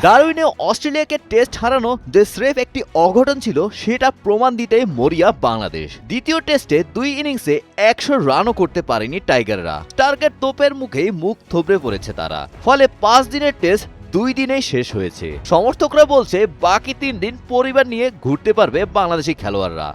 ডারউইনে অস্ট্রেলিয়াকে test হারানো যে স্রেফ একটি অঘটন ছিল সেটা প্রমাণ দিতে মরিয়া বাংলাদেশ। দ্বিতীয় টেস্টে 2 ইনিংসে 100 রানও করতে পারেনি টাইগাররা। স্টার্কের তোপের মুখেই মুখ থুবড়ে পড়েছে তারা। ফলে 5 দিনের টেস্ট 2 দিনেই শেষ হয়েছে। সমর্থকরা বলছে বাকি 3 দিন পরিবার নিয়ে ঘুরতে পারবে বাংলাদেশি খেলোয়াড়রা।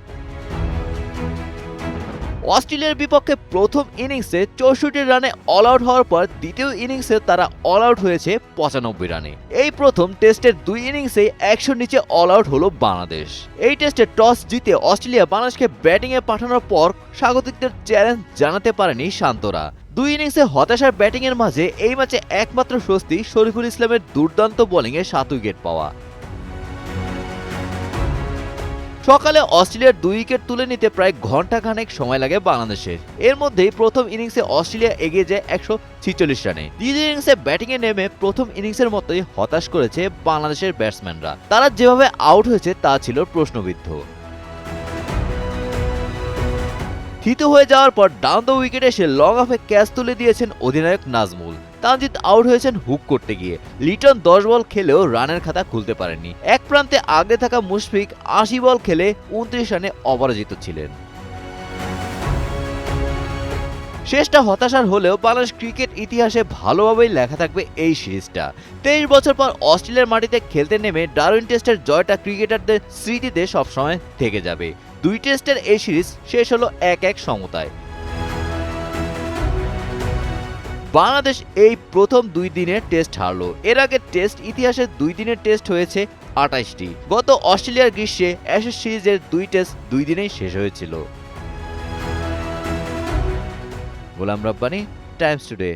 অস্ট্রেলিয়ার বিপক্ষে প্রথম ইনিংসে 64 রানে অল আউট হওয়ার পর দ্বিতীয় ইনিংসে তারা অল আউট হয়েছে 95 রানে। এই প্রথম টেস্টের 2 ইনিংসে 100 নিচে অল আউট হলো বাংলাদেশ। এই টেস্টে টস জিতে অস্ট্রেলিয়া বাংলাদেশকে ব্যাটিংয়ে পাঠানোর পর স্বাগতিকদের চ্যালেঞ্জ জানাতে পারেনি শান্তরা। 2 ইনিংসে হতাশার ব্যাটিংয়ের মাঝে এই ম্যাচে একমাত্র স্বস্তি শরীফুল ইসলামের দুর্দান্ত বোলিংয়ে 7 উইকেট পাওয়া। সকালে অস্ট্রেলিয়ার 2 উইকেট তুলে নিতে প্রায় ঘণ্টাখানেক সময় লাগে বাংলাদেশের। এর মধ্যেই প্রথম ইনিংসে অস্ট্রেলিয়া এগিয়ে যায় 146 রানে। দ্বিতীয় ইনিংসে ব্যাটিংয়ে নেমে প্রথম ইনিংসের মতোই হতাশ করেছে বাংলাদেশের ব্যাটসম্যানরা। তারা যেভাবে আউট হয়েছে তা ছিল প্রশ্নবিদ্ধ। থিত হয়ে যাওয়ার পর ডাউন দ্য উইকেটে এসে লং অফে ক্যাচ তুলে দিয়েছেন অধিনায়ক নাজমুল। তানজিদ আউট হয়েছেন হুক করতে গিয়ে। লিটন 10 বল খেলেও রানের খাতা খুলতে পারেননি। এক প্রান্তে আগে থাকা মুশফিক 80 বল খেলে 29 রানে অপরাজিত ছিলেন। শেষটা হতাশার হলেও বাংলাদেশ ক্রিকেট ইতিহাসে ভালোভাবেই লেখা থাকবে এই সিরিজটা। 23 বছর পর অস্ট্রেলিয়ার মাটিতে খেলতে নেমে ডারউইন টেস্টের জয়টা ক্রিকেটারদের স্মৃতিতে সবসময় থেকে যাবে। 2 টেস্টের এই সিরিজ শেষ হলো 1-1 সমতায়। বাংলাদেশ এই প্রথম 2 দিনের টেস্ট হারলো। এর আগে টেস্ট ইতিহাসে 2 দিনের টেস্ট হয়েছে 28টি। গত অস্ট্রেলিয়ার গ্রীষ্মে অ্যাশেজ সিরিজের 2 টেস্ট 2 দিনেই শেষ হয়েছিল। Golam Rabbani, Times today.